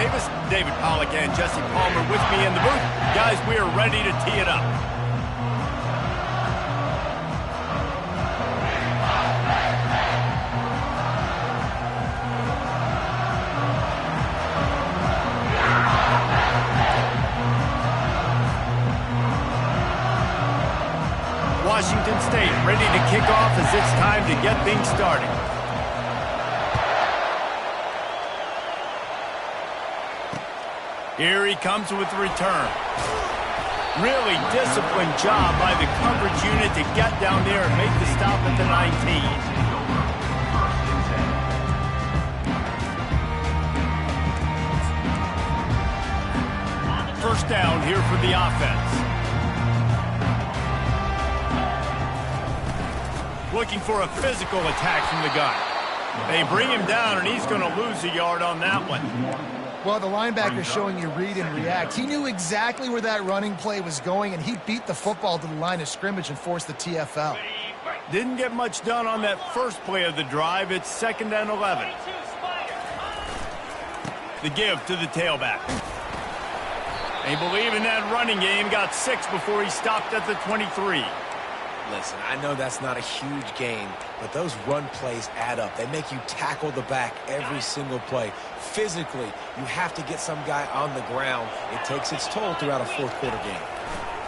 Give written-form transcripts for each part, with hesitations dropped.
Davis, David Pollack, and Jesse Palmer with me in the booth. Guys, we are ready to tee it up. Washington State ready to kick off as it's time to get things started. Here he comes with the return. Really disciplined job by the coverage unit to get down there and make the stop at the 19. First down here for the offense. Looking for a physical attack from the gun. They bring him down, and he's going to lose a yard on that one. Well, the linebacker showing you read and react. He knew exactly where that running play was going, and he beat the football to the line of scrimmage and forced the TFL. Didn't get much done on that first play of the drive. It's 2nd and 11. The give to the tailback. They believe in that running game. Got 6 before he stopped at the 23. Listen, I know that's not a huge gain, but those run plays add up. They make you tackle the back every single play. Physically, you have to get some guy on the ground. It takes its toll throughout a fourth-quarter game.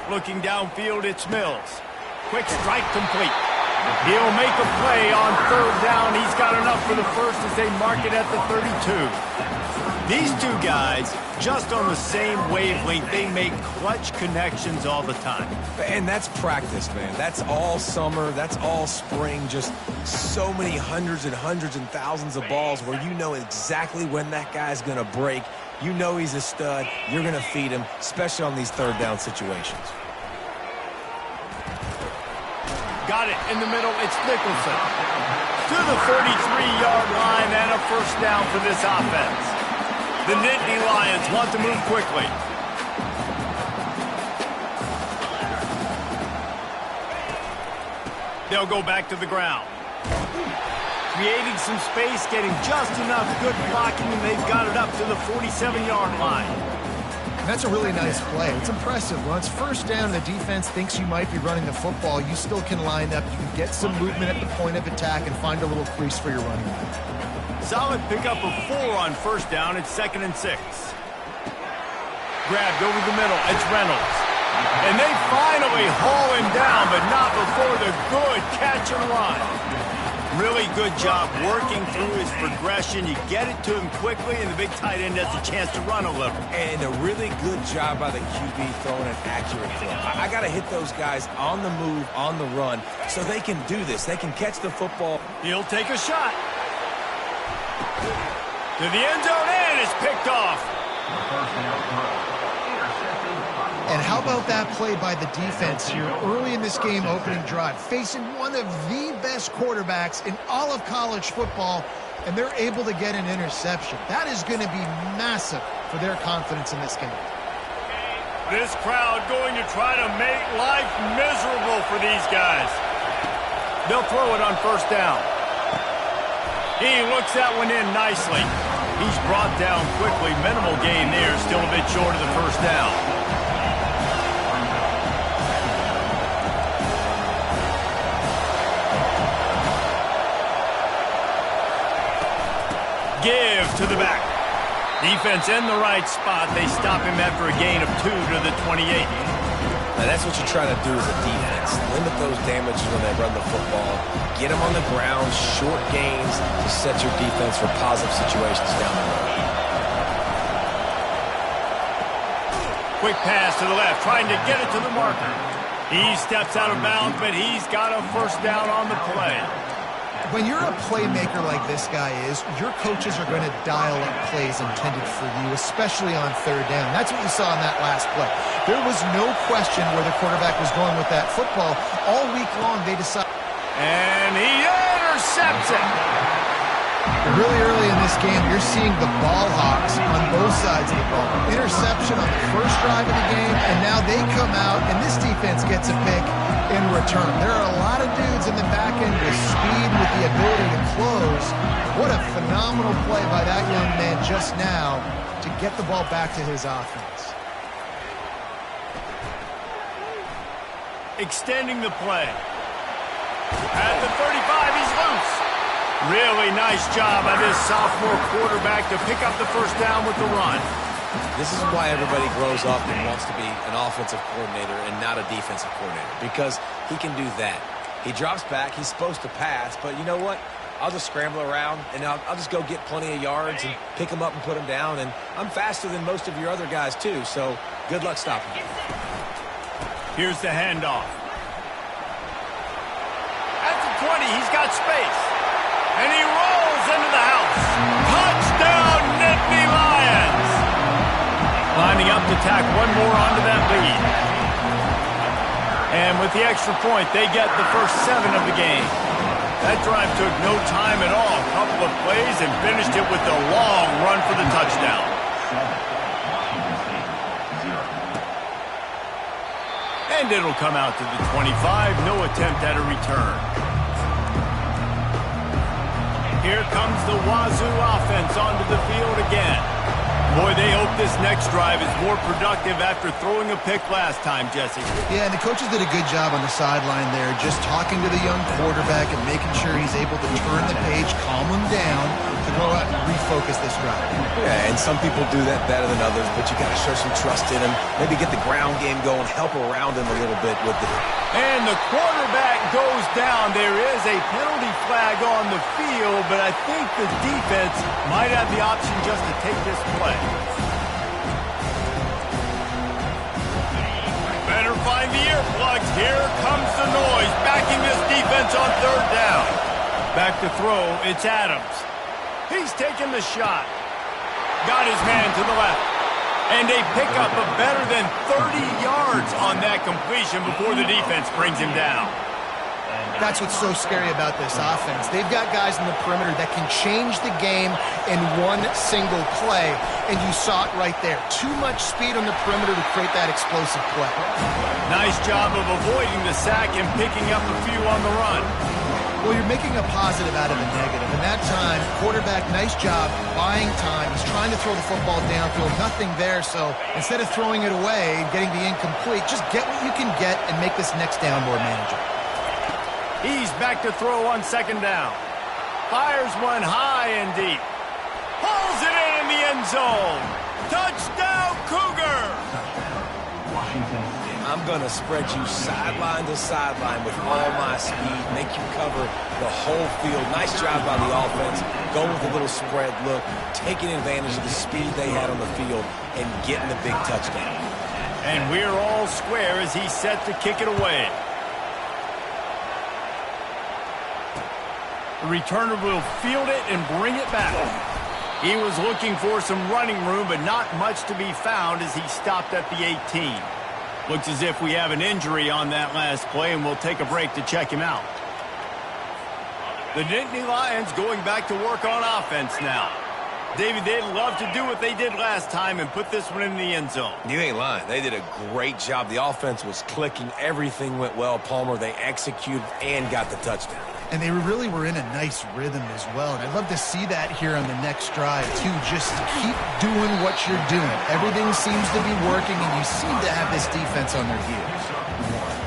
Looking downfield, it's Mills. Quick strike complete. He'll make a play on 3rd down. He's got enough for the first as they mark it at the 32. These two guys, just on the same wavelength, they make clutch connections all the time. And that's practice, man. That's all summer. That's all spring. Just so many hundreds and thousands of balls where you know exactly when that guy's going to break. You know he's a stud. You're going to feed him, especially on these 3rd down situations. Got it in the middle. It's Nicholson. To the 43-yard line and a first down for this offense. The Nittany Lions want to move quickly. They'll go back to the ground. Creating some space, getting just enough good blocking, and they've got it up to the 47-yard line. That's a really nice play. It's impressive. Once first down, the defense thinks you might be running the football. You still can line up. You can get some movement at the point of attack and find a little crease for your running back. Solid pickup of 4 on first down. It's 2nd and 6. Grabbed over the middle. It's Reynolds. And they finally haul him down, but not before the good catch and run. Really good job working through his progression. You get it to him quickly, and the big tight end has a chance to run a little. And a really good job by the QB throwing an accurate throw. I got to hit those guys on the move, on the run, so they can do this. They can catch the football. He'll take a shot. To the end zone, and it's picked off. And how about that play by the defense here early in this game opening drive, facing one of the best quarterbacks in all of college football, and they're able to get an interception. That is going to be massive for their confidence in this game. This crowd going to try to make life miserable for these guys. They'll throw it on first down. He looks that one in nicely. He's brought down quickly. Minimal gain there. Still a bit short of the first down. Give to the back. Defense in the right spot. They stop him after a gain of 2 to the 28. Now that's what you try to do as a defense. Limit those damages when they run the football. Get them on the ground, short gains to set your defense for positive situations down the road. Quick pass to the left, trying to get it to the marker. He steps out of bounds, but he's got a first down on the play. When you're a playmaker like this guy is, your coaches are going to dial up plays intended for you, especially on 3rd down. That's what you saw in that last play. There was no question where the quarterback was going with that football. All week long, they decided. And he intercepts it. Really early in this game, you're seeing the ball hawks on both sides of the ball. Interception on the first drive of the game, and now they come out, and this defense gets a pick in return. There are a lot of dudes in the back end with speed, with the ability to close. What a phenomenal play by that young man just now to get the ball back to his offense. Extending the play. At the 35, he's loose. Really nice job by this sophomore quarterback to pick up the first down with the run. This is why everybody grows up and wants to be an offensive coordinator and not a defensive coordinator, because he can do that. He drops back. He's supposed to pass, but you know what? I'll just scramble around, and I'll just go get plenty of yards and pick them up and put them down, and I'm faster than most of your other guys, too, so good luck stopping me. Here's the handoff. At the 20, he's got space. And he rolls into the house. Touchdown, Nittany Lions! Lining up to tack one more onto that lead. And with the extra point, they get the first 7 of the game. That drive took no time at all. A couple of plays and finished it with a long run for the touchdown. And it'll come out to the 25. No attempt at a return. Here comes the Wazoo offense onto the field again. Boy, they hope this next drive is more productive after throwing a pick last time, Jesse. Yeah, and the coaches did a good job on the sideline there, just talking to the young quarterback and making sure he's able to turn the page, calm him down, to go out and refocus this drive. Yeah, and some people do that better than others, but you got to show some trust in him. Maybe get the ground game going, help around him a little bit with it. And the quarterback goes down. There is a penalty flag on the field, but I think the defense might have the option just to take this play. Better find the earplugs. Here comes the noise, backing this defense on third down. Back to throw, it's Adams. He's taking the shot. Got his man to the left. And a pickup of better than 30 yards on that completion before the defense brings him down. That's what's so scary about this offense. They've got guys in the perimeter that can change the game in one single play, and you saw it right there. Too much speed on the perimeter to create that explosive play. Nice job of avoiding the sack and picking up a few on the run. Well, you're making a positive out of a negative. And that time, quarterback, nice job, buying time. He's trying to throw the football downfield. Nothing there, so instead of throwing it away and getting the incomplete, just get what you can get and make this next down more manageable. He's back to throw on second down. Fires one high and deep. Pulls it in the end zone. Touchdown, Cougar! I'm going to spread you sideline to sideline with all my speed, make you cover the whole field. Nice job by the offense, going with a little spread look, taking advantage of the speed they had on the field, and getting the big touchdown. And we're all square as he's set to kick it away. The returner will field it and bring it back. He was looking for some running room, but not much to be found as he stopped at the 18. Looks as if we have an injury on that last play, and we'll take a break to check him out. The Nittany Lions going back to work on offense now. David, they'd love to do what they did last time and put this one in the end zone. You ain't lying. They did a great job. The offense was clicking. Everything went well. Palmer, they executed and got the touchdown. And they really were in a nice rhythm as well. And I'd love to see that here on the next drive, too. Just keep doing what you're doing. Everything seems to be working, and you seem to have this defense on their heels.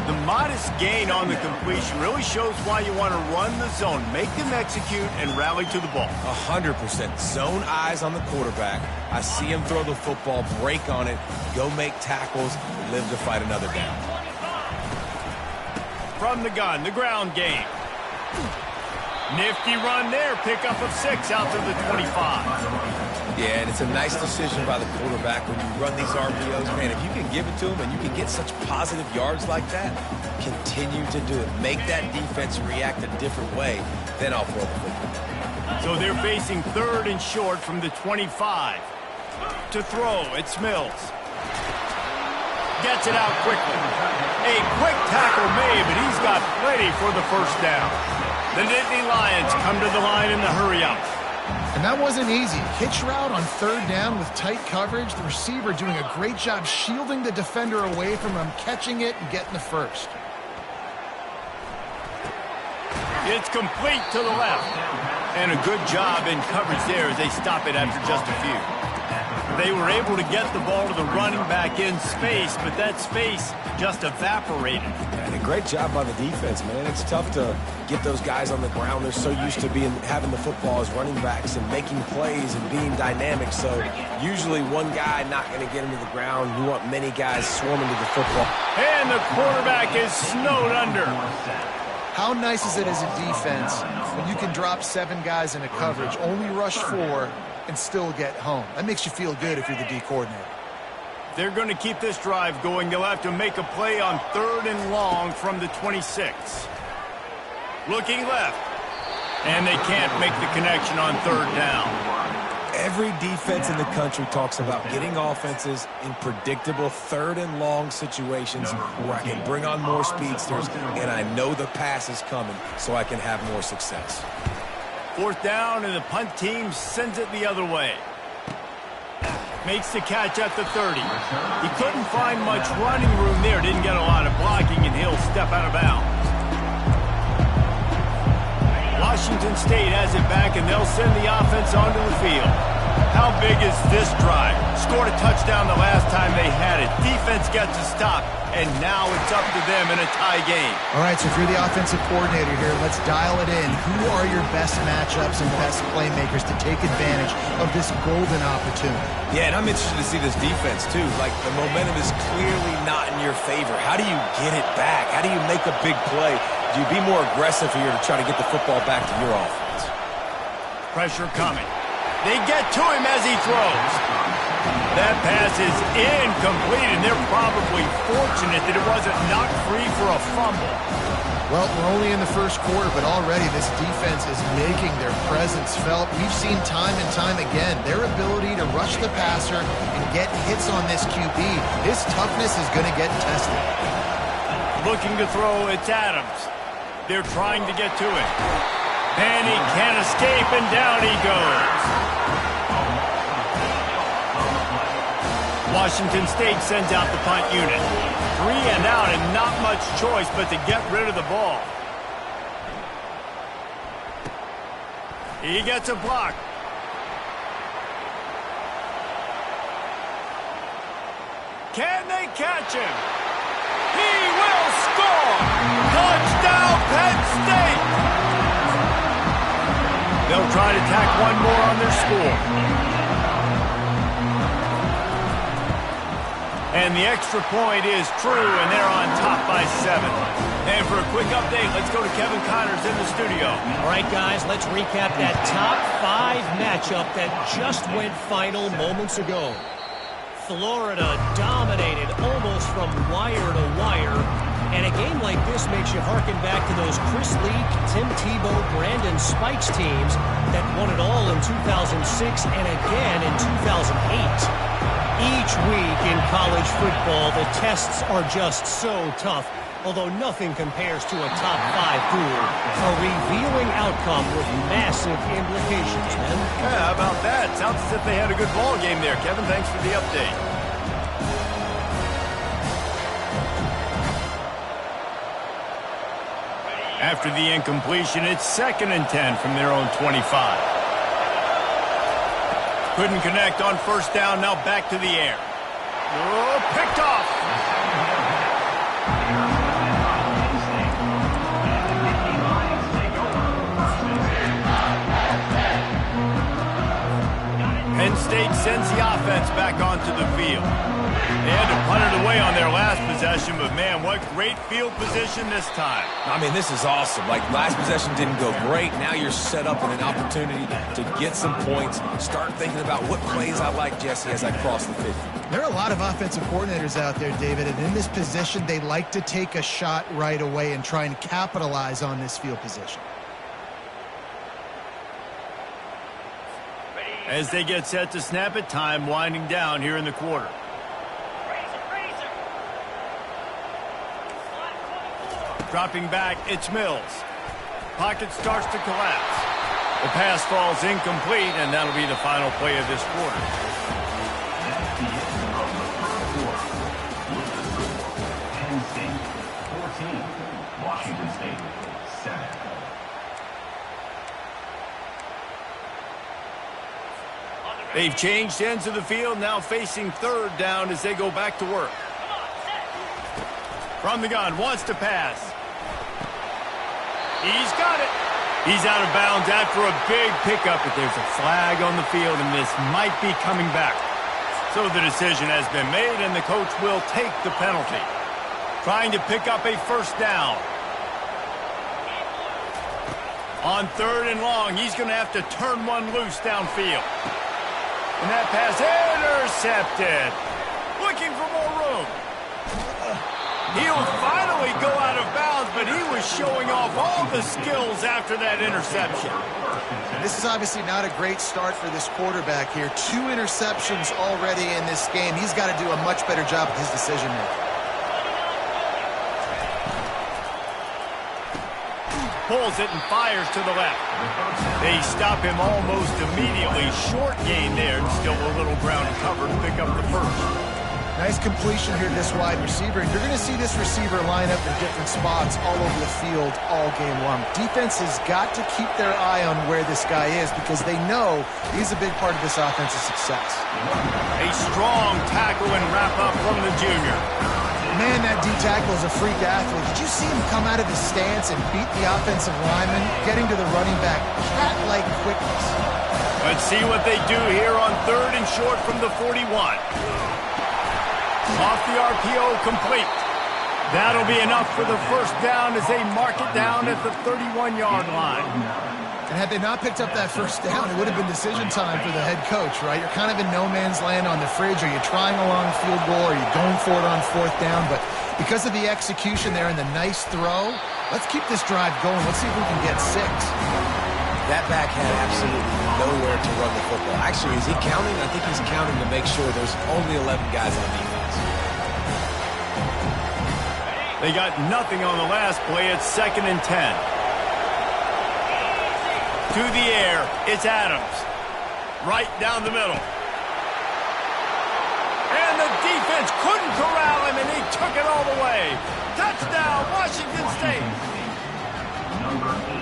The modest gain on the completion really shows why you want to run the zone. Make them execute and rally to the ball. 100%. Zone eyes on the quarterback. I see him throw the football, break on it, go make tackles, live to fight another down. From the gun, the ground game. Nifty run there, pickup of 6 out to the 25. Yeah, and it's a nice decision by the quarterback when you run these RPOs. Man, if you can give it to him and you can get such positive yards like that, continue to do it. Make that defense react a different way, then I'll throw the football. So they're facing third and short from the 25. To throw, it's Mills. Gets it out quickly. A quick tackle made, but he's got plenty for the first down. The Nittany Lions come to the line in the hurry-up. And that wasn't easy. Hitch route on third down with tight coverage. The receiver doing a great job shielding the defender away from him, catching it and getting the first. It's complete to the left. And a good job in coverage there as they stop it after just a few. They were able to get the ball to the running back in space, but that space just evaporated. And a great job by the defense, man. It's tough to get those guys on the ground. They're so used to having the football as running backs and making plays and being dynamic. So usually one guy not going to get him to the ground. You want many guys swarming to the football. And the quarterback is snowed under. How nice is it as a defense when you can drop 7 guys in a coverage, only rush 4, and still get home? That makes you feel good if you're the D coordinator. They're going to keep this drive going. They'll have to make a play on 3rd and long from the 26. Looking left. And they can't make the connection on 3rd down. Every defense in the country talks about getting offenses in predictable 3rd and long situations where I can bring on more speedsters and I know the pass is coming so I can have more success. 4th down, and the punt team sends it the other way. Makes the catch at the 30. He couldn't find much running room there. Didn't get a lot of blocking, and he'll step out of bounds. Washington State has it back, and they'll send the offense onto the field. How big is this drive? Scored a touchdown the last time they had it. Defense gets a stop, and now it's up to them in a tie game. All right, so if you're the offensive coordinator here, let's dial it in. Who are your best matchups and best playmakers to take advantage of this golden opportunity? Yeah, and I'm interested to see this defense, too. Like, the momentum is clearly not in your favor. How do you get it back? How do you make a big play? Do you be more aggressive here to try to get the football back to your offense? Pressure coming. They get to him as he throws. That pass is incomplete, and they're probably fortunate that it wasn't knocked free for a fumble. Well, we're only in the first quarter, but already this defense is making their presence felt. We've seen time and time again their ability to rush the passer and get hits on this QB. His toughness is going to get tested. Looking to throw, it's Adams. They're trying to get to him. And he can't escape, and down he goes. Washington State sends out the punt unit. 3 and out, and not much choice but to get rid of the ball. He gets a block. Can they catch him? He will score! Touchdown, Penn State! They'll try to tack one more on their score. And the extra point is true, and they're on top by 7. And for a quick update, let's go to Kevin Connors in the studio. All right, guys, let's recap that top 5 matchup that just went final moments ago. Florida dominated almost from wire to wire. And a game like this makes you harken back to those Chris Leak, Tim Tebow, Brandon Spikes teams that won it all in 2006 and again in 2008. Each week in college football, the tests are just so tough, although nothing compares to a top 5 duel. A revealing outcome with massive implications, man. Yeah, how about that? Sounds as if they had a good ball game there. Kevin, thanks for the update. After the incompletion, it's 2nd and 10 from their own 25. Couldn't connect on 1st down, now back to the air. Oh, picked off. Penn State sends the offense back onto the field. They had to punt it away on their last possession, but man, what great field position this time. I mean, this is awesome. Like, last possession didn't go great. Now you're set up with an opportunity to get some points. Start thinking about what plays I like, Jesse, as I cross the 50. There are a lot of offensive coordinators out there, David, and in this position, they like to take a shot right away and try and capitalize on this field position. As they get set to snap it, time winding down here in the quarter. Dropping back, it's Mills. Pocket starts to collapse. The pass falls incomplete, and that'll be the final play of this quarter. Penn State 14, Washington State 7. They've changed ends of the field, now facing third down as they go back to work. From the gun, wants to pass. He's got it. He's out of bounds after a big pickup, but there's a flag on the field, and this might be coming back. So the decision has been made, and the coach will take the penalty. Trying to pick up a first down. On third and long, he's going to have to turn one loose downfield. And that pass intercepted. Looking for more room. He'll finally go out of bounds, but he was showing off all the skills after that interception. This is obviously not a great start for this quarterback here. 2 interceptions already in this game. He's got to do a much better job with his decision making. Pulls it and fires to the left. They stop him almost immediately. Short gain there, and still a little ground to cover to pick up the first. Nice completion here to this wide receiver. You're going to see this receiver line up in different spots all over the field all game long. Defense has got to keep their eye on where this guy is because they know he's a big part of this offense's success. A strong tackle and wrap up from the junior. Man, that D-tackle is a freak athlete. Did you see him come out of his stance and beat the offensive lineman, getting to the running back, cat-like quickness? Let's see what they do here on third and short from the 41. Off the RPO, complete. That'll be enough for the first down as they mark it down at the 31-yard line. And had they not picked up that first down, it would have been decision time for the head coach, right? You're kind of in no man's land on the fridge. Are you trying a long field goal? Are you going for it on fourth down? But because of the execution there and the nice throw, let's keep this drive going. Let's see if we can get 6. That back had absolutely nowhere to run the football. Actually, is he counting? I think he's counting to make sure there's only 11 guys on defense. They got nothing on the last play. It's 2nd and 10. To the air, it's Adams. Right down the middle. And the defense couldn't corral him, and he took it all the way. Touchdown, Washington State.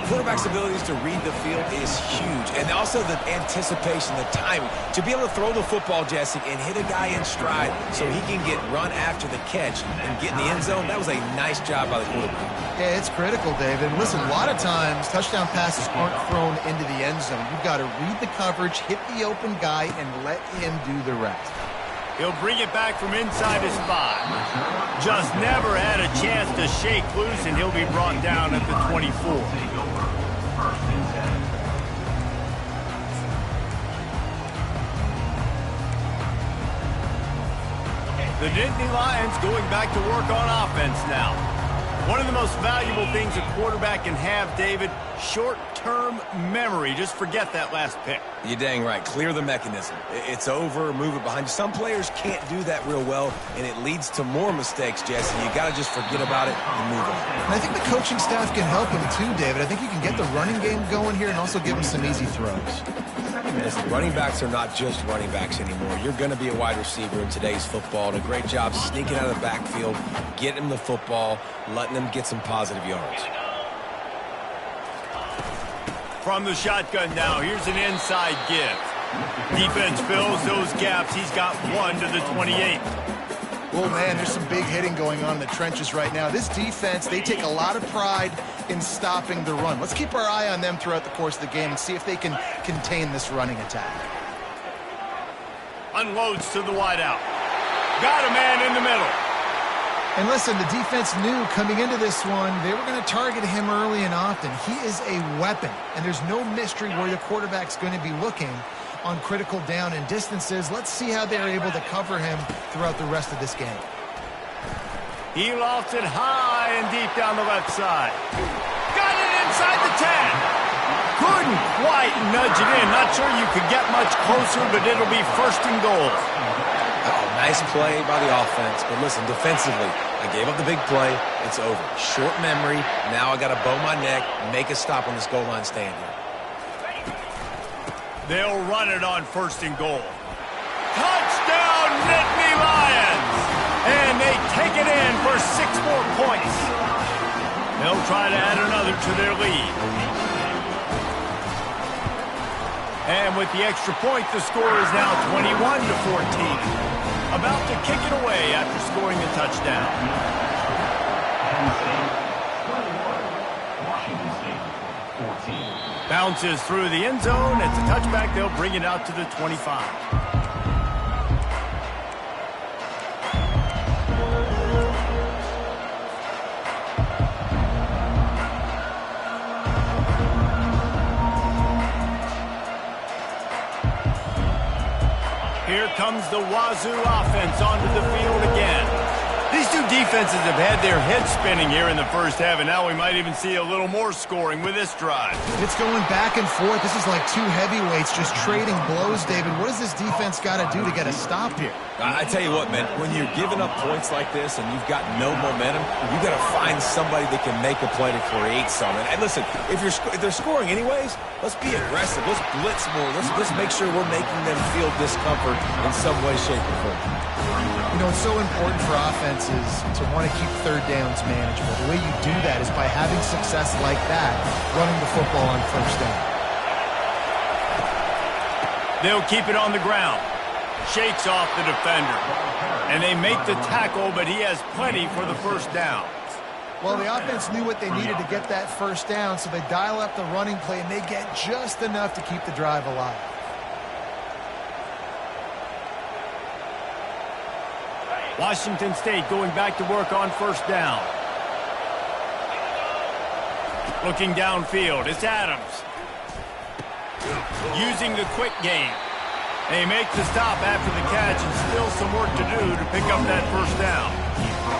Quarterback's abilities to read the field is huge, and also the anticipation, the timing. To be able to throw the football, Jesse, and hit a guy in stride so he can get run after the catch and get in the end zone, that was a nice job by the quarterback. Yeah, it's critical, David. Listen, a lot of times touchdown passes aren't thrown into the end zone. You've got to read the coverage, hit the open guy, and let him do the rest. He'll bring it back from inside his 5. Just never had a chance to shake loose, and he'll be brought down at the 24. The Nittany Lions going back to work on offense now. One of the most valuable things a quarterback can have, David, short-term memory. Just forget that last pick. You're dang right. Clear the mechanism. It's over, move it behind you. Some players can't do that real well, and it leads to more mistakes, Jesse. You got to just forget about it and move on. And I think the coaching staff can help him too, David. I think you can get the running game going here and also give him some easy throws. Listen, running backs are not just running backs anymore. You're going to be a wide receiver in today's football. And a great job sneaking out of the backfield, getting them the football, letting them get some positive yards. From the shotgun now, here's an inside give. Defense fills those gaps. He's got 1 to the 28. Oh, man, there's some big hitting going on in the trenches right now. This defense, they take a lot of pride in stopping the run. Let's keep our eye on them throughout the course of the game and see if they can contain this running attack. Unloads to the wideout. Got a man in the middle. And listen, the defense knew coming into this one, they were going to target him early and often. He is a weapon, and there's no mystery where the quarterback's going to be looking on critical down and distances. Let's see how they're able to cover him throughout the rest of this game. He lofts it high and deep down the left side. Got it inside the 10. Couldn't quite nudge it in. Not sure you could get much closer, but it'll be 1st and goal. Oh, nice play by the offense. But listen, defensively, I gave up the big play. It's over. Short memory. Now I got to bow my neck, make a stop on this goal line stand here. They'll run it on 1st and goal. Touchdown, Nittany Lions! And they take it in for 6 more points. They'll try to add another to their lead. And with the extra point, the score is now 21-14. About to kick it away after scoring a touchdown. Penn State 21. Washington State 14. Bounces through the end zone. It's a touchback. They'll bring it out to the 25. Here comes the Wazoo offense onto the field again. These two defenses have had their heads spinning here in the first half, and now we might even see a little more scoring with this drive. It's going back and forth. This is like two heavyweights just trading blows, David. What does this defense got to do to get a stop here? I tell you what, man, when you're giving up points like this and you've got no momentum, you got to find somebody that can make a play to create something. And listen, if they're scoring anyways, let's be aggressive. Let's blitz more. Let's make sure we're making them feel discomfort in some way, shape, or form. You know, it's so important for offenses to want to keep 3rd downs manageable. The way you do that is by having success like that, running the football on 1st down. They'll keep it on the ground. Shakes off the defender. And they make the tackle, but he has plenty for the 1st down. Well, the offense knew what they needed to get that 1st down, so they dial up the running play, and they get just enough to keep the drive alive. Washington State going back to work on 1st down. Looking downfield, it's Adams. Using the quick game. They make the stop after the catch and still some work to do to pick up that 1st down.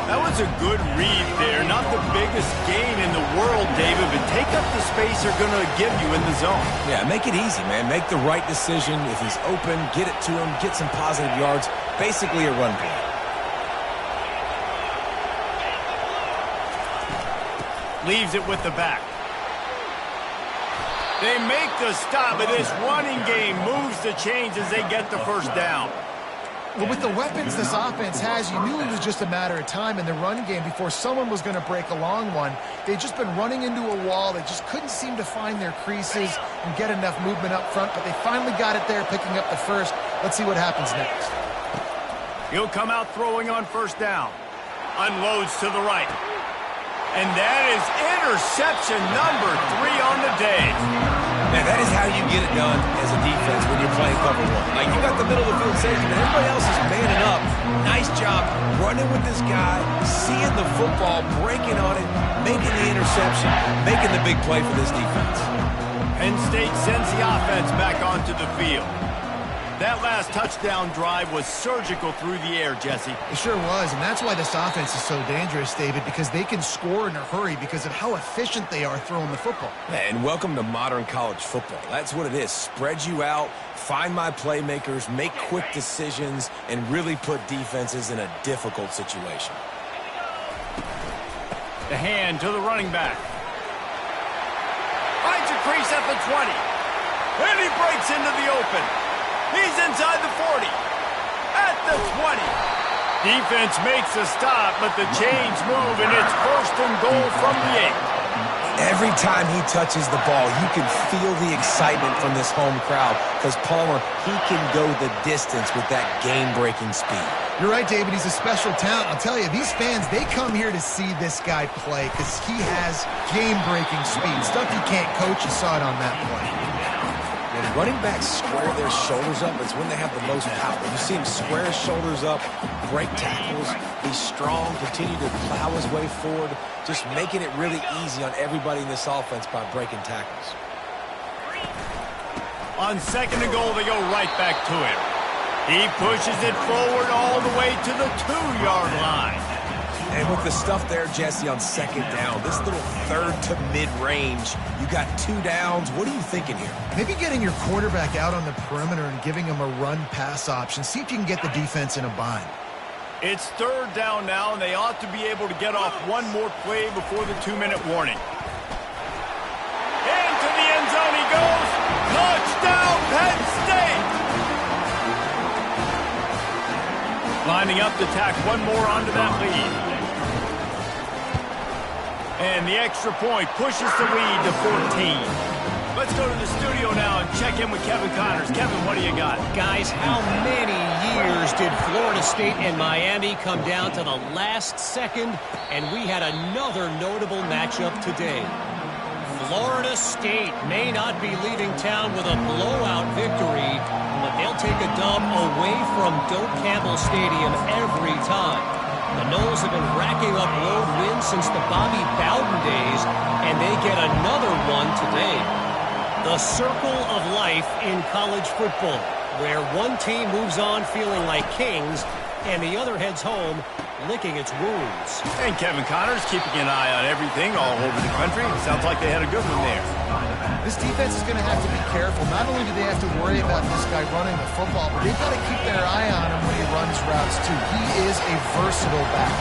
That was a good read there. Not the biggest gain in the world, David, but take up the space they're going to give you in the zone. Yeah, make it easy, man. Make the right decision. If he's open, get it to him, get some positive yards. Basically a run play. Leaves it with the back. They make the stop, but this running game moves the chains as they get the 1st down. Well, with the weapons this offense has, you knew it was just a matter of time in the run game before someone was going to break a long one. They'd just been running into a wall. They just couldn't seem to find their creases and get enough movement up front, but they finally got it there, picking up the 1st. Let's see what happens next. He'll come out throwing on 1st down. Unloads to the right. And that is interception number 3 on the day. Man, that is how you get it done as a defense when you're playing cover 1. Like, you got the middle of the field safety, but everybody else is manning up. Nice job running with this guy, seeing the football, breaking on it, making the interception, making the big play for this defense. Penn State sends the offense back onto the field. That last touchdown drive was surgical through the air, Jesse. It sure was, and that's why this offense is so dangerous, David, because they can score in a hurry because of how efficient they are throwing the football. And welcome to modern college football. That's what it is. Spread you out, find my playmakers, make quick decisions, and really put defenses in a difficult situation. The hand to the running back. Finds a crease at the 20. And he breaks into the open. He's inside the 40. At the 20. Defense makes a stop, but the chains move, and it's 1st and goal from the 8. Every time he touches the ball, you can feel the excitement from this home crowd because Palmer, he can go the distance with that game-breaking speed. You're right, David. He's a special talent. I'll tell you, these fans, they come here to see this guy play because he has game-breaking speed. Stuff you can't coach. You saw it on that play. When running backs square their shoulders up, it's when they have the most power. You see him square his shoulders up, break tackles, be strong, continue to plow his way forward, just making it really easy on everybody in this offense by breaking tackles. On 2nd and goal, they go right back to him. He pushes it forward all the way to the 2-yard line. And with the stuff there, Jesse, on 2nd down, this little 3rd to mid-range, you got 2 downs. What are you thinking here? Maybe getting your quarterback out on the perimeter and giving him a run-pass option. See if you can get the defense in a bind. It's 3rd down now, and they ought to be able to get off one more play before the 2-minute warning. Into the end zone he goes. Touchdown, Penn State! Lining up to tack one more onto that lead. And the extra point pushes the lead to 14. Let's go to the studio now and check in with Kevin Connors. Kevin, what do you got? Guys, how many years did Florida State and Miami come down to the last second, and we had another notable matchup today? Florida State may not be leaving town with a blowout victory, but they'll take a dub away from Doak Campbell Stadium every time. The Noles have been racking up road wins since the Bobby Bowden days, and they get another one today. The circle of life in college football, where one team moves on feeling like kings, and the other heads home licking its wounds. And Kevin Connors keeping an eye on everything all over the country. Sounds like they had a good one there. This defense is going to have to be careful. Not only do they have to worry about this guy running the football, but they've got to keep their eye on him when he runs routes, too. He is a versatile back.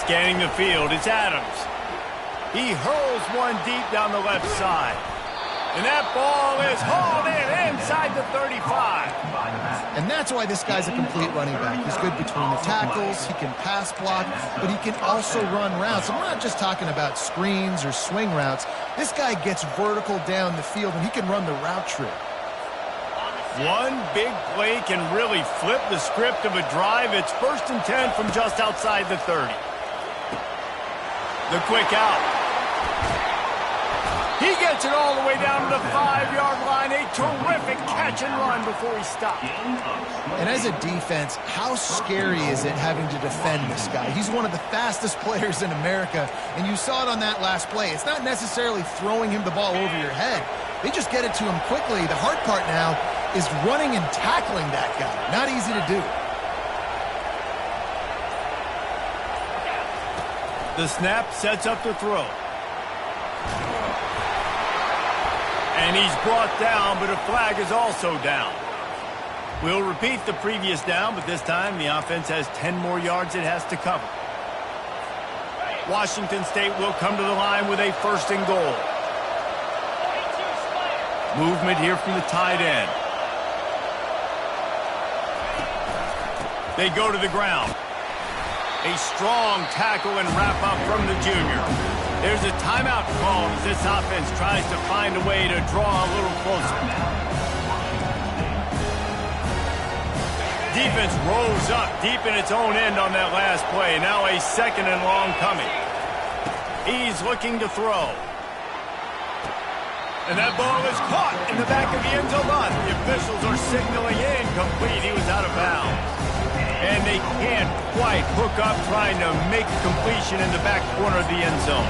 Scanning the field, it's Adams. He hurls one deep down the left side. And that ball is hauled in inside the 35. And that's why this guy's a complete running back. He's good between the tackles, he can pass block, but he can also run routes. I'm not just talking about screens or swing routes. This guy gets vertical down the field, and he can run the route tree. One big play can really flip the script of a drive. It's 1st and 10 from just outside the 30. The quick out. He gets it all the way down to the 5-yard line. A terrific catch and run before he stopped. And as a defense, how scary is it having to defend this guy? He's one of the fastest players in America, and you saw it on that last play. It's not necessarily throwing him the ball over your head. They just get it to him quickly. The hard part now is running and tackling that guy. Not easy to do. The snap sets up the throw. And he's brought down, but a flag is also down. We'll repeat the previous down, but this time the offense has 10 more yards it has to cover. Washington State will come to the line with a 1st and goal. Movement here from the tight end. They go to the ground. A strong tackle and wrap up from the junior. There's a timeout call as this offense tries to find a way to draw a little closer. Defense rose up deep in its own end on that last play. Now a 2nd and long coming. He's looking to throw. And that ball is caught in the back of the end zone. The officials are signaling incomplete. He was out of bounds. And they can't quite hook up trying to make a completion in the back corner of the end zone.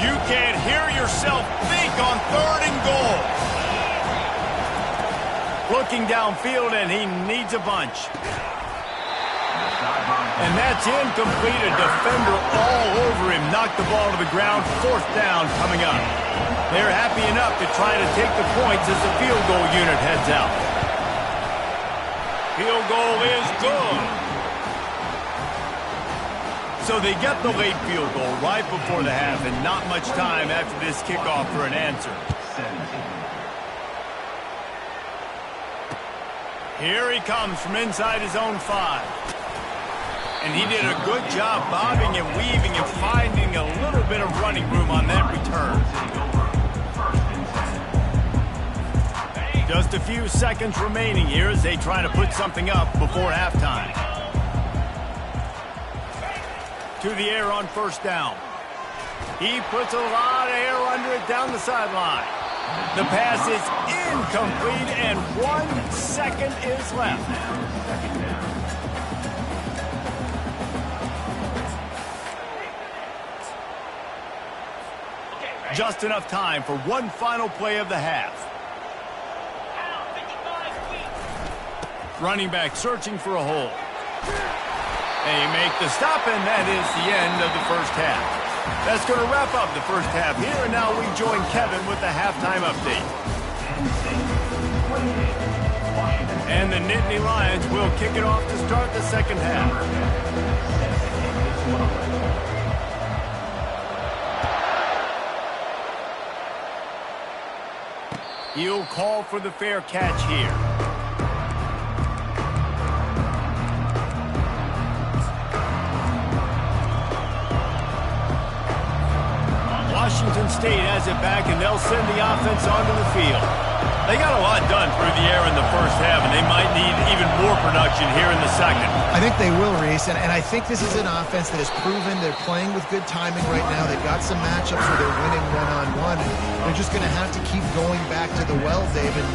You can't hear yourself think on 3rd and goal. Looking downfield, and he needs a bunch. And that's incomplete. A defender all over him. Knocked the ball to the ground. 4th down coming up. They're happy enough to try to take the points as the field goal unit heads out. Field goal is good. So they get the late field goal right before the half, and not much time after this kickoff for an answer. Here he comes from inside his own 5. And he did a good job bobbing and weaving and finding a little bit of running room on that return. Just a few seconds remaining here as they try to put something up before halftime. To the air on 1st down. He puts a lot of air under it down the sideline. The pass is incomplete, and 1 second is left. Just enough time for one final play of the half. Running back searching for a hole. They make the stop, and that is the end of the 1st half. That's going to wrap up the first half here, and now we join Kevin with the halftime update. And the Nittany Lions will kick it off to start the second half. He'll call for the fair catch here. Washington State has it back, and they'll send the offense onto the field. They got a lot done through the air in the first half, and they might need even more production here in the second. I think they will, Reese, and I think this is an offense that has proven they're playing with good timing right now. They've got some matchups where they're winning one-on-one. They're just going to have to keep going back to the well, Dave, and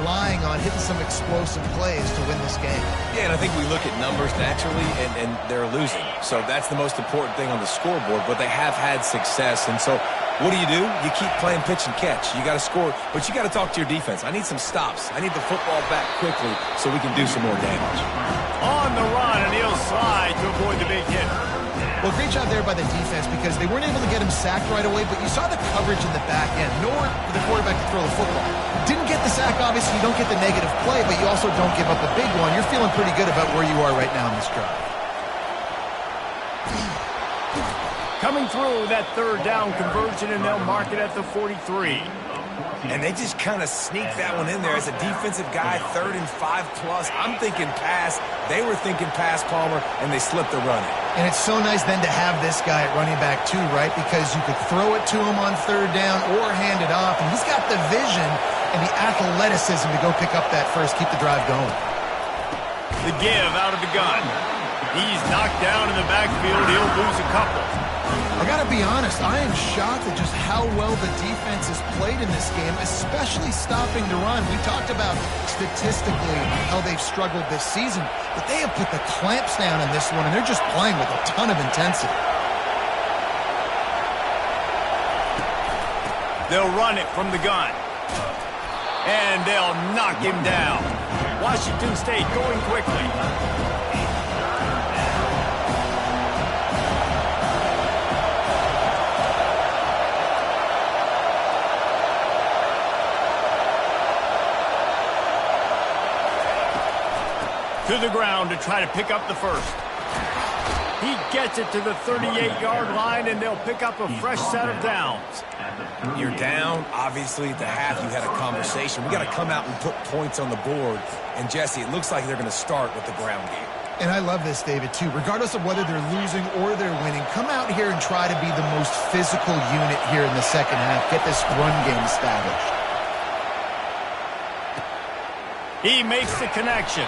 relying on hitting some explosive plays to win this game. Yeah, and I think we look at numbers naturally, and they're losing. So that's the most important thing on the scoreboard, but they have had success. And so what do? You keep playing pitch and catch. You got to score, but you got to talk to your defense. I need some stops. I need the football back quickly so we can do some more damage. On the run, and he'll slide to avoid the big hit. Well, great job there by the defense because they weren't able to get him sacked right away, but you saw the coverage in the back end. Nowhere for the quarterback to throw the football. Didn't get the sack, obviously. You don't get the negative play, but you also don't give up a big one. You're feeling pretty good about where you are right now in this drive. Coming through that third down conversion, and they'll mark it at the 43. And they just kind of sneak that one in there. As a defensive guy, 3rd and 5+. I'm thinking pass. They were thinking pass, Palmer, and they slipped the run in. And it's so nice then to have this guy at running back too, right? Because you could throw it to him on third down or hand it off. And he's got the vision and the athleticism to go pick up that first, keep the drive going. The give out of the gun. He's knocked down in the backfield. He'll lose a couple. I got to be honest, I am shocked at just how well the defense has played in this game, especially stopping the run. We talked about statistically how they've struggled this season, but they have put the clamps down in this one, and they're just playing with a ton of intensity. They'll run it from the gun. And they'll knock him down. Washington State going quickly. To the ground to try to pick up the first. He gets it to the 38-yard line, and they'll pick up a fresh set of downs. You're down. Obviously, at the half, you had a conversation. We got to come out and put points on the board. And, Jesse, it looks like they're going to start with the ground game. And I love this, David, too. Regardless of whether they're losing or they're winning, come out here and try to be the most physical unit here in the second half. Get this run game established. He makes the connection.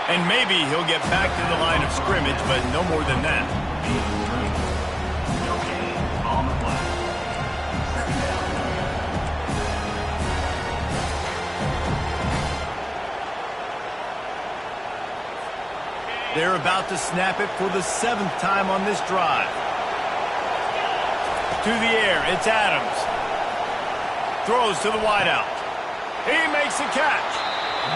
And maybe he'll get back to the line of scrimmage, but no more than that. They're about to snap it for the 7th time on this drive. To the air, it's Adams. Throws to the wideout. He makes the catch.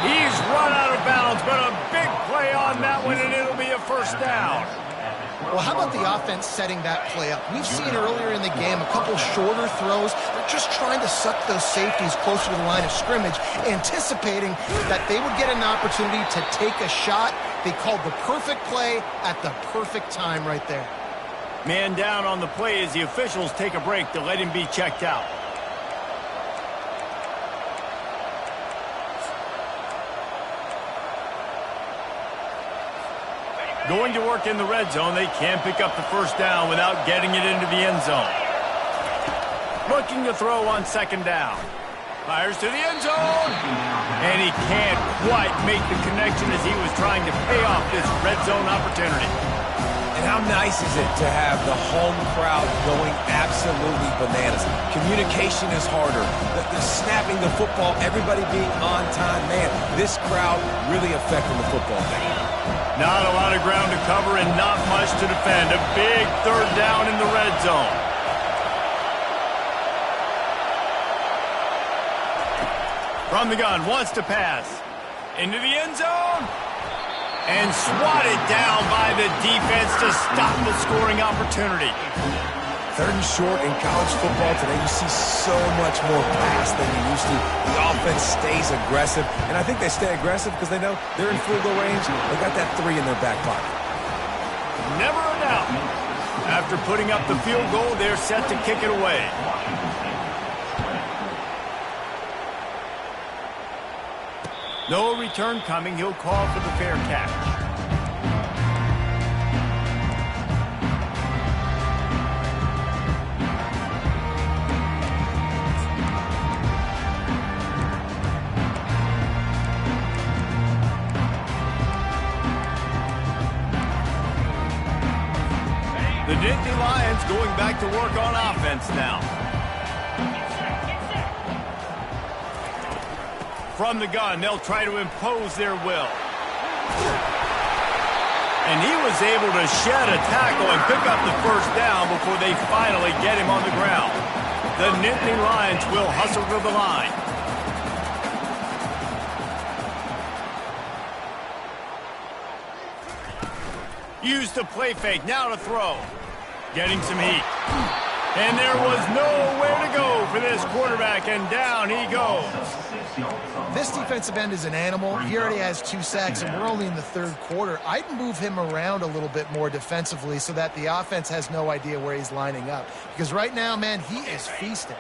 He's run out of bounds, but a big play on that one, and it'll be a first down. Well, how about the offense setting that play up? We've seen earlier in the game a couple shorter throws. They're just trying to suck those safeties closer to the line of scrimmage, anticipating that they would get an opportunity to take a shot. They called the perfect play at the perfect time right there. Man down on the play as the officials take a break to let him be checked out. Going to work in the red zone. They can't pick up the first down without getting it into the end zone. Looking to throw on second down. Fires to the end zone. And he can't quite make the connection as he was trying to pay off this red zone opportunity. And how nice is it to have the home crowd going absolutely bananas? Communication is harder. The snapping the football, everybody being on time. Man, this crowd really affecting the football game. Not a lot of ground to cover and not much to defend. A big third down in the red zone. From the gun, wants to pass. Into the end zone. And swatted down by the defense to stop the scoring opportunity. Third and short in college football today, you see so much more pass than you used to. The offense stays aggressive, and I think they stay aggressive because they know they're in field goal range. They got that 3 in their back pocket. Never a doubt. After putting up the field goal, they're set to kick it away. No return coming. He'll call for the fair catch. The Nittany Lions going back to work on offense now. From the gun, they'll try to impose their will. And he was able to shed a tackle and pick up the first down before they finally get him on the ground. The Nittany Lions will hustle to the line. Use the play fake, now to throw. Getting some heat. And there was nowhere to go for this quarterback, and down he goes. This defensive end is an animal. He already has 2 sacks, and we're only in the 3rd quarter. I'd move him around a little bit more defensively so that the offense has no idea where he's lining up. Because right now, man, he is feasting.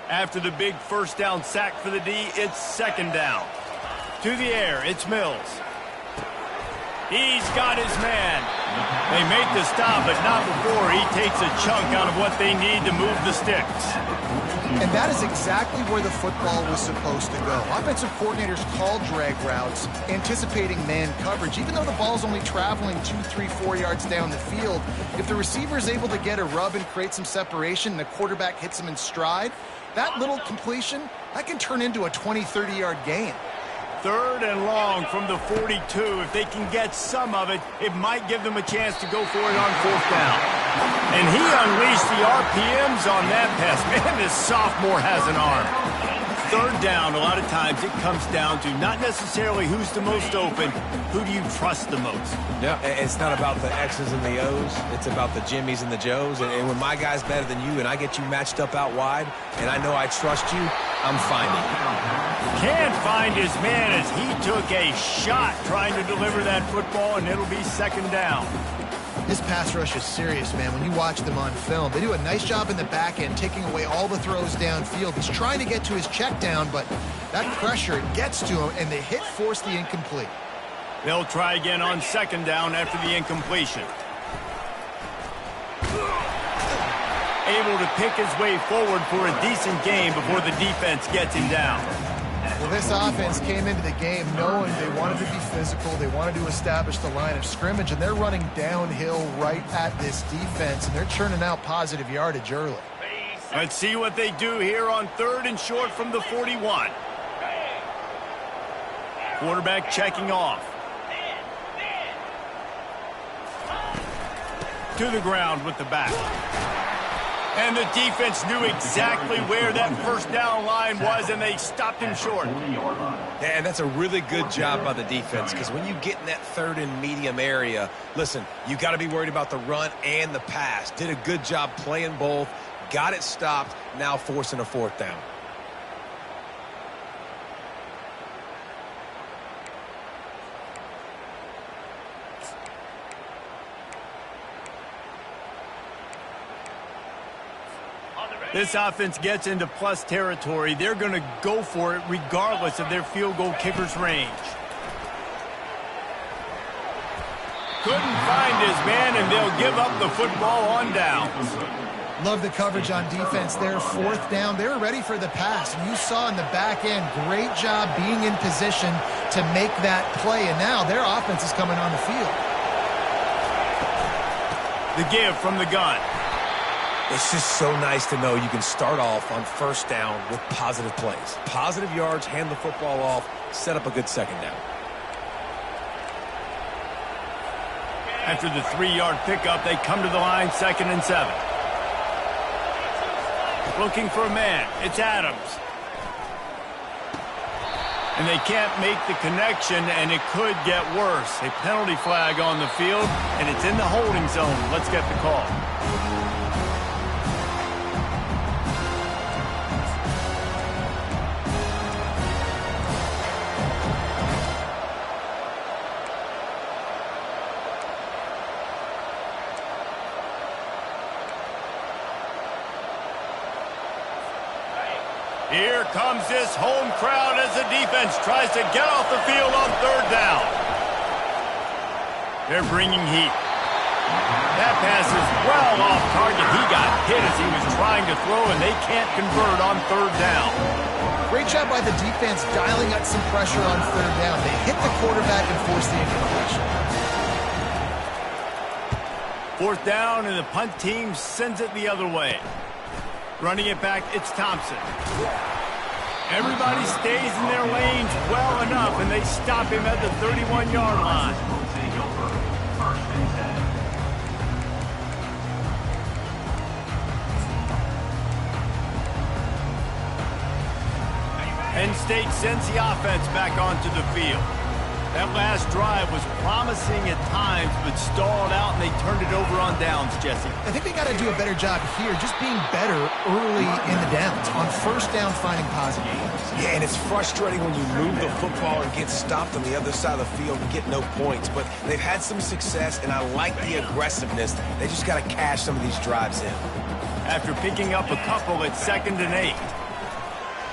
After the big first down sack for the D, it's 2nd down. To the air, it's Mills. He's got his man. They make the stop, but not before he takes a chunk out of what they need to move the sticks. And that is exactly where the football was supposed to go. Offensive coordinators call drag routes, anticipating man coverage. Even though the ball's only traveling 2, 3, 4 yards down the field, if the receiver is able to get a rub and create some separation and the quarterback hits him in stride, that little completion, that can turn into a 20, 30-yard gain. 3rd and long from the 42. If they can get some of it, it might give them a chance to go for it on 4th down. And he unleashed the RPMs on that pass. Man, this sophomore has an arm. 3rd down, a lot of times it comes down to not necessarily who's the most open, who do you trust the most? Yeah, it's not about the X's and the O's. It's about the Jimmys and the Joes. And when my guy's better than you and I get you matched up out wide and I know I trust you, I'm finding you. Can't find his man as he took a shot trying to deliver that football, and it'll be 2nd down. This pass rush is serious, man. When you watch them on film, they do a nice job in the back end, taking away all the throws downfield. He's trying to get to his check down, but that pressure gets to him, and the hit forced the incomplete. They'll try again on 2nd down after the incompletion. Able to pick his way forward for a decent gain before the defense gets him down. Well, this offense came into the game knowing they wanted to be physical, they wanted to establish the line of scrimmage, and they're running downhill right at this defense, and they're churning out positive yardage early. Let's see what they do here on 3rd and short from the 41. Quarterback checking off. To the ground with the back. And the defense knew exactly where that first down line was, and they stopped him short. And that's a really good job by the defense, because when you get in that 3rd and medium area, listen, you got to be worried about the run and the pass. Did a good job playing both, got it stopped, now forcing a 4th down. This offense gets into plus territory. They're going to go for it regardless of their field goal kicker's range. Couldn't find his man, and they'll give up the football on downs. Love the coverage on defense there. 4th down, they were ready for the pass. And you saw in the back end, great job being in position to make that play. And now their offense is coming on the field. The give from the gun. It's just so nice to know you can start off on 1st down with positive plays. Positive yards, hand the football off, set up a good 2nd down. After the 3-yard pickup, they come to the line, 2nd and 7. Looking for a man. It's Adams. And they can't make the connection, and it could get worse. A penalty flag on the field, and it's in the holding zone. Let's get the call. Here comes this home crowd as the defense tries to get off the field on third down. They're bringing heat. That pass is well off target. He got hit as he was trying to throw, and they can't convert on third down. Great job by the defense dialing up some pressure on third down. They hit the quarterback and forced the incompletion. Fourth down, and the punt team sends it the other way. Running it back, it's Thompson. Everybody stays in their lanes well enough, and they stop him at the 31-yard line. Penn State sends the offense back onto the field. That last drive was promising at times, but stalled out, and they turned it over on downs, Jesse. I think they got to do a better job here, just being better early in the downs. On first down, finding positive. Yeah, and it's frustrating when you move the football and get stopped on the other side of the field and get no points. But they've had some success, and I like the aggressiveness. They just got to cash some of these drives in. After picking up a couple at 2nd and 8.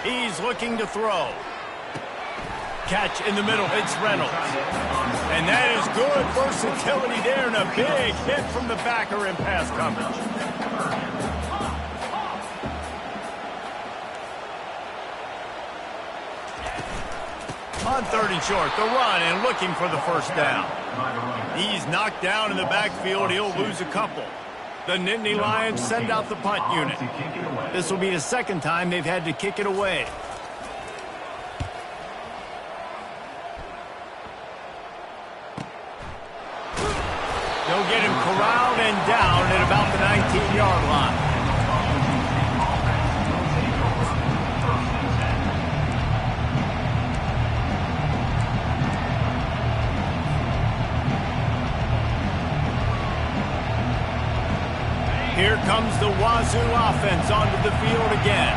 He's looking to throw. Catch in the middle, it's Reynolds. And that is good versatility there, and a big hit from the backer in pass coverage. On 3rd and short, the run and looking for the first down. He's knocked down in the backfield. He'll lose a couple. The Nittany Lions send out the punt unit. This will be the second time they've had to kick it away. They'll get him corralled and down at about the 19-yard line. Here comes the Wazoo offense onto the field again.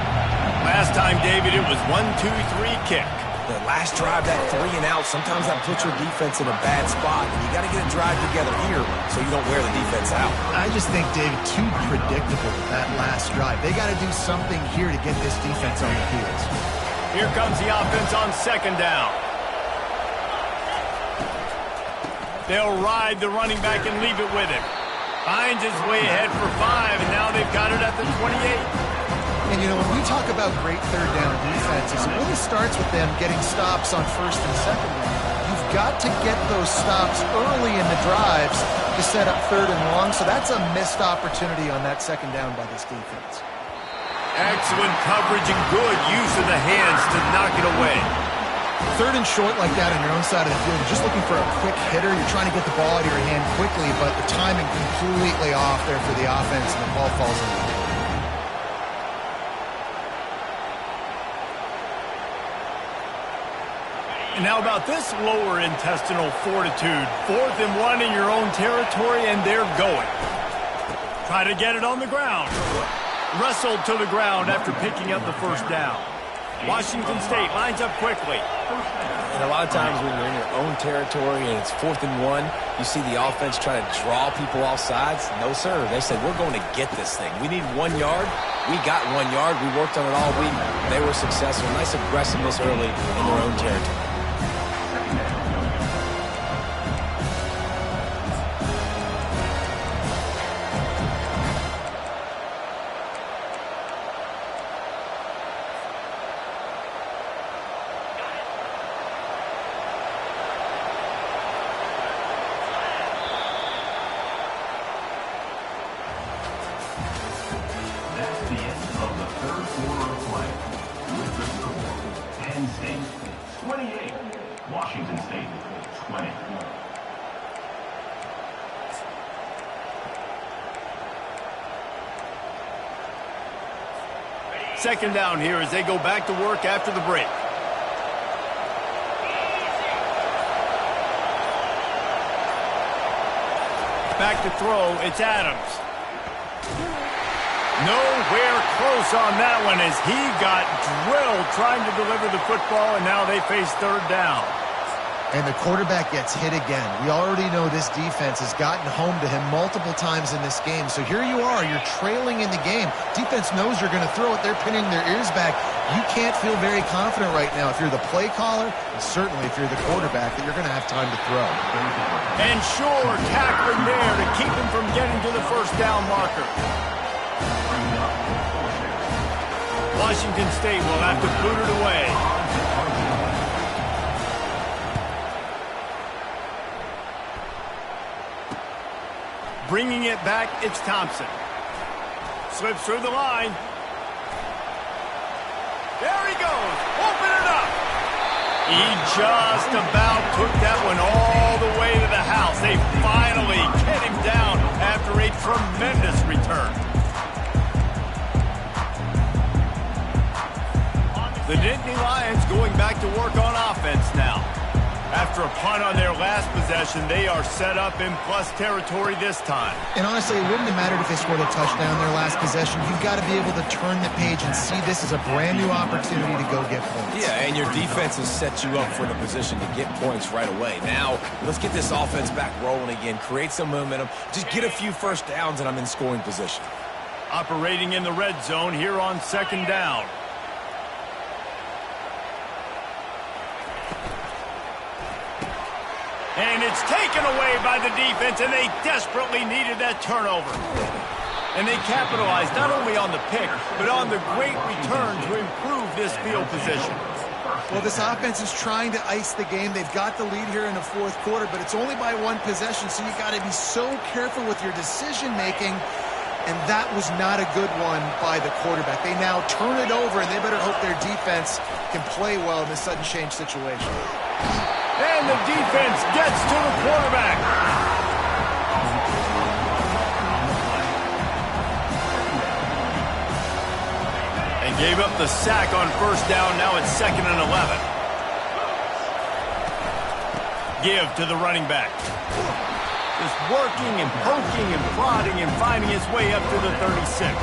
Last time, David, it was 1-2-3 kick. The last drive, that 3 and out, sometimes that puts your defense in a bad spot. And you got to get a drive together here so you don't wear the defense out. I just think, David, too predictable with that last drive. They got to do something here to get this defense on the field. Here comes the offense on 2nd down. They'll ride the running back and leave it with him. Finds his way ahead for 5, and now they've got it at the 28. And, you know, when we talk about great third down defenses, it really starts with them getting stops on 1st and 2nd down. You've got to get those stops early in the drives to set up 3rd and long, so that's a missed opportunity on that 2nd down by this defense. Excellent coverage and good use of the hands to knock it away. 3rd and short like that on your own side of the field, you're just looking for a quick hitter. You're trying to get the ball out of your hand quickly, but the timing completely off there for the offense, and the ball falls in the field. And how about this lower intestinal fortitude? 4th and 1 in your own territory, and they're going. Try to get it on the ground. Wrestled to the ground after picking up the first down. Washington State lines up quickly. And a lot of times when you're in your own territory and it's 4th and 1, you see the offense try to draw people off sides. No, sir. They said, we're going to get this thing. We need 1 yard. We got 1 yard. We worked on it all week. They were successful. Nice aggressiveness early in their own territory. Washington State, 20. Second down here as they go back to work after the break. Back to throw, it's Adams. Nowhere close on that one as he got drilled trying to deliver the football, and now they face third down. And the quarterback gets hit again. We already know this defense has gotten home to him multiple times in this game. So here you are, you're trailing in the game. Defense knows you're going to throw it. They're pinning their ears back. You can't feel very confident right now if you're the play caller, and certainly if you're the quarterback, that you're going to have time to throw. And sure, tackling there to keep him from getting to the first down marker. Washington State will have to boot it away. Bringing it back, it's Thompson. Slips through the line. There he goes. Open it up. He just about took that one all the way to the house. They finally get him down after a tremendous return. The Nittany Lions going back to work on offense now. After a punt on their last possession, they are set up in plus territory this time. And honestly, it wouldn't have mattered if they scored a touchdown their last possession. You've got to be able to turn the page and see this as a brand new opportunity to go get points. Yeah, and your defense has set you up for the position to get points right away. Now, let's get this offense back rolling again, create some momentum, just get a few first downs, and I'm in scoring position. Operating in the red zone here on second down. And it's taken away by the defense, and they desperately needed that turnover. And they capitalized not only on the pick, but on the great return to improve this field position. Well, this offense is trying to ice the game. They've got the lead here in the fourth quarter, but it's only by one possession, so you got to be so careful with your decision-making, and that was not a good one by the quarterback. They now turn it over, and they better hope their defense can play well in this sudden change situation. And the defense gets to the quarterback. And gave up the sack on first down. Now it's 2nd and 11. Give to the running back. Just working and poking and prodding and finding his way up to the 36.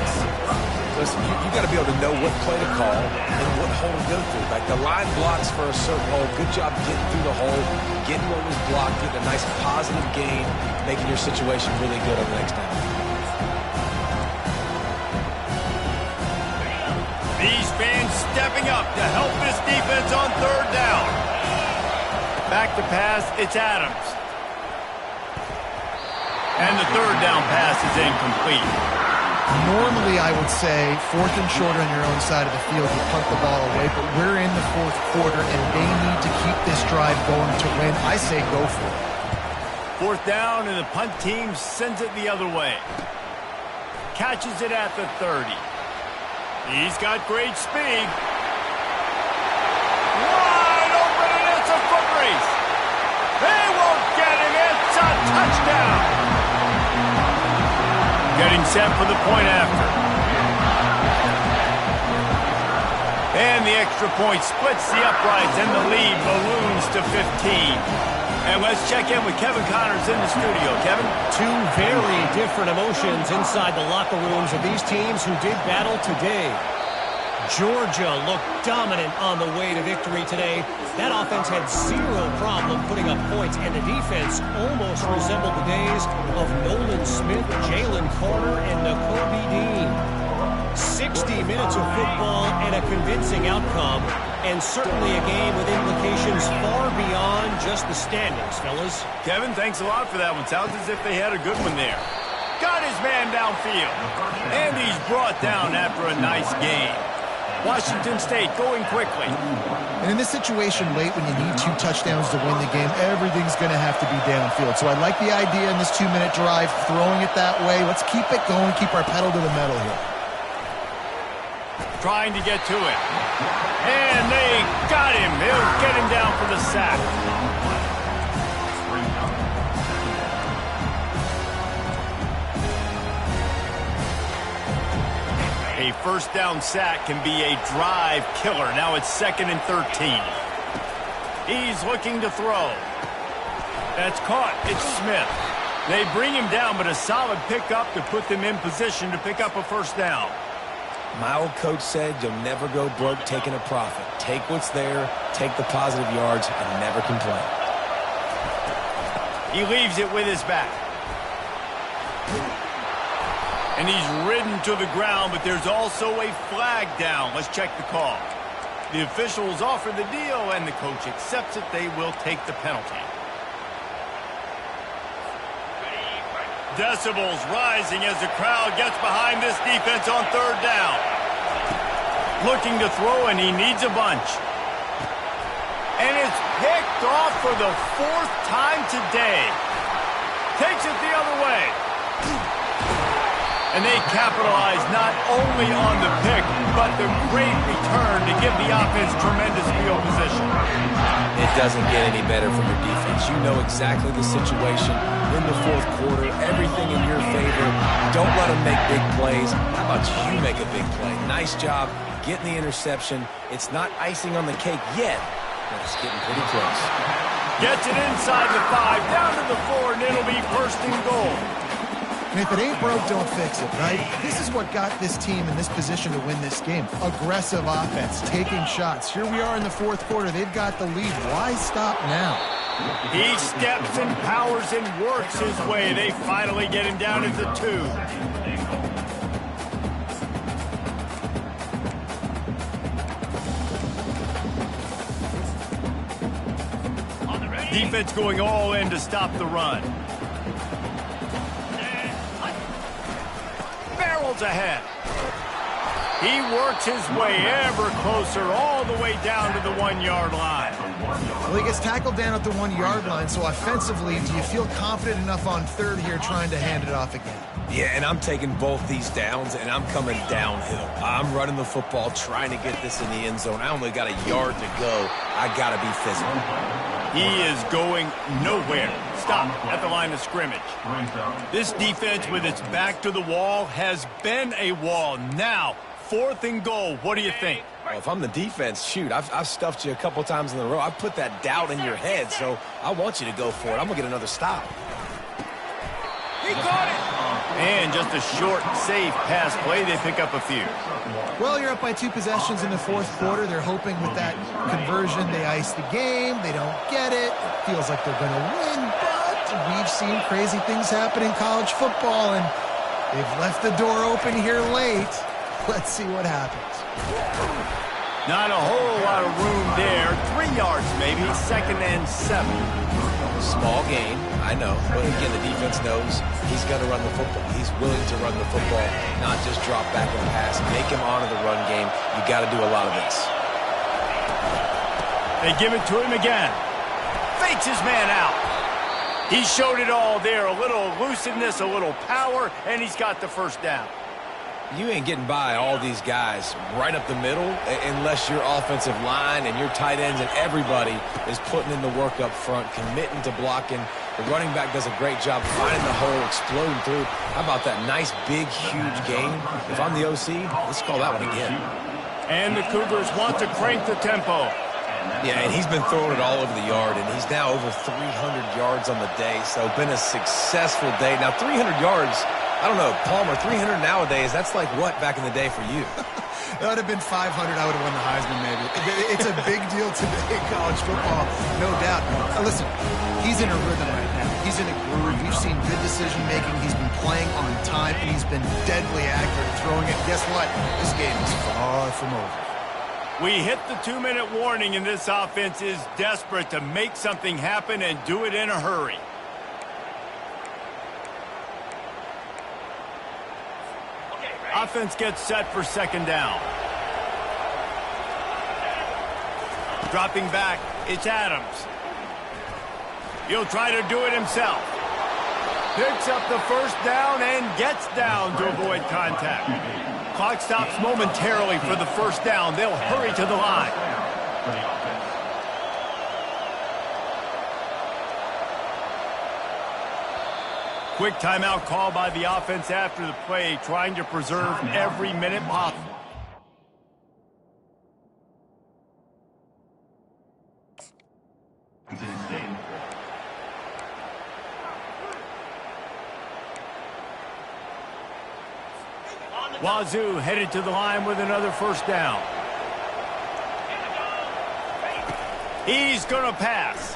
Listen, you got to be able to know what play to call and what hole to go through. Like the line blocks for a certain hole. Good job getting through the hole, getting what was blocked, getting a nice positive gain, making your situation really good on the next down. These fans stepping up to help this defense on third down. Back to pass, it's Adams. And the third down pass is incomplete. Normally, I would say 4th and short on your own side of the field, you punt the ball away, but we're in the fourth quarter, and they need to keep this drive going to win. I say go for it. 4th down, and the punt team sends it the other way. Catches it at the 30. He's got great speed. Wide open, and it's a foot race. They won't get him. It's a touchdown. Getting set for the point after. And the extra point splits the uprights, and the lead balloons to 15. And let's check in with Kevin Connors in the studio. Kevin? Two very different emotions inside the locker rooms of these teams who did battle today. Georgia looked dominant on the way to victory today. That offense had zero problem putting up points, and the defense almost resembled the days of Nolan Smith, Jalen Carter, and Nakobe Dean. 60 minutes of football and a convincing outcome, and certainly a game with implications far beyond just the standings, fellas. Kevin, thanks a lot for that one. Sounds as if they had a good one there. Got his man downfield, and he's brought down after a nice game. Washington State going quickly. And in this situation late when you need 2 touchdowns to win the game, everything's going to have to be downfield. So I like the idea in this 2-minute drive, throwing it that way. Let's keep it going, keep our pedal to the metal here. Trying to get to it. And they got him. They'll get him down for the sack. A first down sack can be a drive killer. Now it's 2nd and 13. He's looking to throw. That's caught. It's Smith. They bring him down, but a solid pickup to put them in position to pick up a first down. My old coach said you'll never go broke taking a profit. Take what's there, take the positive yards, and never complain. He leaves it with his back. And he's ridden to the ground, but there's also a flag down. Let's check the call. The officials offer the deal, and the coach accepts it. They will take the penalty. Decibels rising as the crowd gets behind this defense on third down. Looking to throw, and he needs a bunch. And it's picked off for the 4th time today. Takes it the other way. And they capitalize not only on the pick, but the great return to give the offense tremendous field position. It doesn't get any better for your defense. You know exactly the situation in the 4th quarter. Everything in your favor. Don't let them make big plays. How about you make a big play? Nice job getting the interception. It's not icing on the cake yet, but it's getting pretty close. Gets it inside the 5, down to the 4, and it'll be 1st and goal. And if it ain't broke, don't fix it, right? This is what got this team in this position to win this game. Aggressive offense, taking shots. Here we are in the 4th quarter. They've got the lead. Why stop now? He steps and powers and works his way. They finally get him down at the 2. Defense going all in to stop the run. Barrels ahead. He works his way ever closer all the way down to the 1-yard line. Well, he gets tackled down at the 1-yard line, so offensively, do you feel confident enough on 3rd here trying to hand it off again? Yeah, and I'm taking both these downs, and I'm coming downhill. I'm running the football, trying to get this in the end zone. I only got a yard to go. I got to be physical. He is going nowhere. Stop at the line of scrimmage. This defense with its back to the wall has been a wall. Now, 4th and goal. What do you think? Well, if I'm the defense, shoot, I've stuffed you a couple times in a row. I've put that doubt in your head, so I want you to go for it. I'm going to get another stop. He caught it! And just a short, safe pass play. They pick up a few. Well, you're up by 2 possessions in the 4th quarter. They're hoping with that conversion they ice the game. They don't get it. Feels like they're going to win, but we've seen crazy things happen in college football, and they've left the door open here late. Let's see what happens. Not a whole lot of room there. 3 yards maybe. 2nd and 7. Small gain, I know. But again, the defense knows he's going to run the football. He's willing to run the football, not just drop back and pass. Make him honor the run game. You got to do a lot of this. They give it to him again. Fakes his man out. He showed it all there. A little elusiveness, a little power, and he's got the 1st down. You ain't getting by all these guys right up the middle unless your offensive line and your tight ends and everybody is putting in the work up front, committing to blocking. The running back does a great job finding the hole, exploding through. How about that nice, big, huge gain? If I'm the OC, let's call that one again. And the Cougars want to crank the tempo. Yeah, and he's been throwing it all over the yard, and he's now over 300 yards on the day, so been a successful day. Now, 300 yards, I don't know, Palmer, 300 nowadays, that's like what back in the day for you? That would have been 500. I would have won the Heisman, maybe. It's a big deal today in college football, no doubt. Listen, he's in a rhythm right now. He's in a groove. We've seen good decision-making. He's been playing on time, and he's been deadly accurate at throwing it. Guess what? This game is far from over. We hit the 2-minute warning, and this offense is desperate to make something happen and do it in a hurry. Offense gets set for 2nd down. Dropping back, it's Adams. He'll try to do it himself. Picks up the 1st down and gets down to avoid contact. Clock stops momentarily for the 1st down. They'll hurry to the line. Quick timeout call by the offense after the play, trying to preserve every minute possible. Wazoo headed to the line with another 1st down. He's going to pass.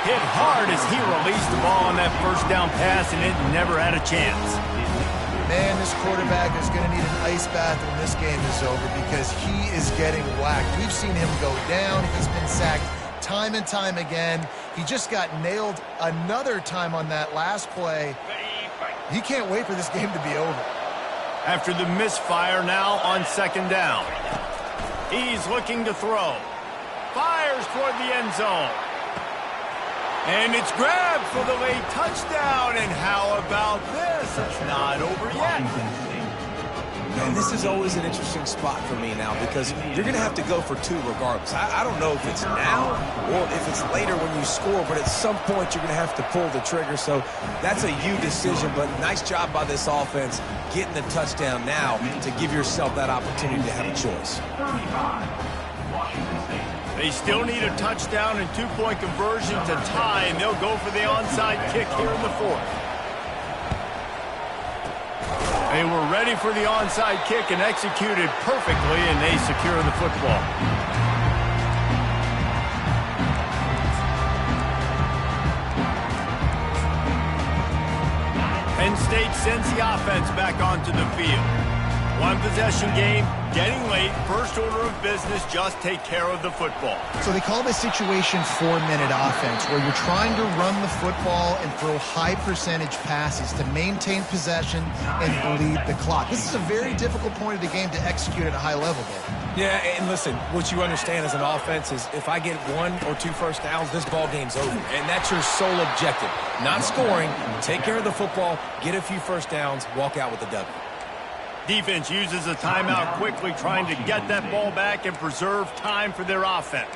hit hard as he released the ball on that first down pass, and it never had a chance. Man, this quarterback is going to need an ice bath when this game is over because he is getting whacked. We've seen him go down. He's been sacked time and time again. He just got nailed another time on that last play. He can't wait for this game to be over. After the misfire now on second down. He's looking to throw. Fires toward the end zone. And it's grabbed for the late touchdown. And how about this? It's not over yet. And this is always an interesting spot for me now because you're going to have to go for two regardless. I don't know if it's now or if it's later when you score, but at some point you're going to have to pull the trigger. So that's a you decision, but nice job by this offense getting the touchdown now to give yourself that opportunity to have a choice. They still need a touchdown and two-point conversion to tie, and they'll go for the onside kick here in the fourth. They were ready for the onside kick and executed perfectly, and they secure the football. Penn State sends the offense back onto the field. One possession game, getting late, first order of business, just take care of the football. So they call this situation 4-minute offense, where you're trying to run the football and throw high percentage passes to maintain possession and bleed the clock. This is a very difficult point of the game to execute at a high level, though. Yeah, and listen, what you understand as an offense is if I get 1 or 2 first downs, this ball game's over. And that's your sole objective. Not scoring, take care of the football, get a few first downs, walk out with the W. Defense uses a timeout quickly, trying to get that ball back and preserve time for their offense.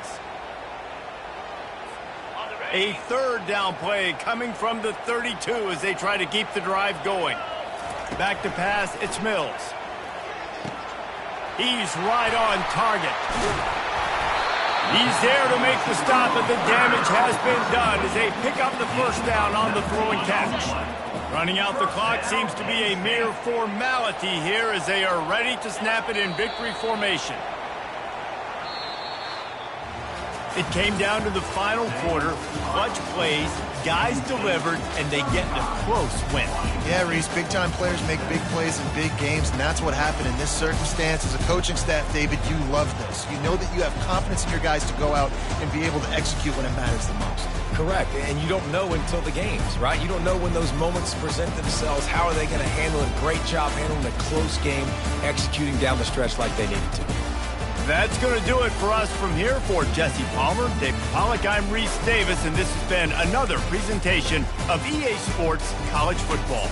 A third down play coming from the 32 as they try to keep the drive going. Back to pass, it's Mills. He's right on target. He's there to make the stop, but the damage has been done as they pick up the first down on the throw and catch. Running out the clock seems to be a mere formality here as they are ready to snap it in victory formation. It came down to the final quarter, clutch plays, guys delivered, and they get a close win. Yeah, Reese, big-time players make big plays in big games, and that's what happened in this circumstance. As a coaching staff, David, you love this. You know that you have confidence in your guys to go out and be able to execute when it matters the most. Correct, and you don't know until the games, right? You don't know when those moments present themselves. How are they going to handle it? Great job handling a close game, executing down the stretch like they needed to. That's going to do it for us from here. For Jesse Palmer, Dave Pollock, I'm Reese Davis, and this has been another presentation of EA Sports College Football.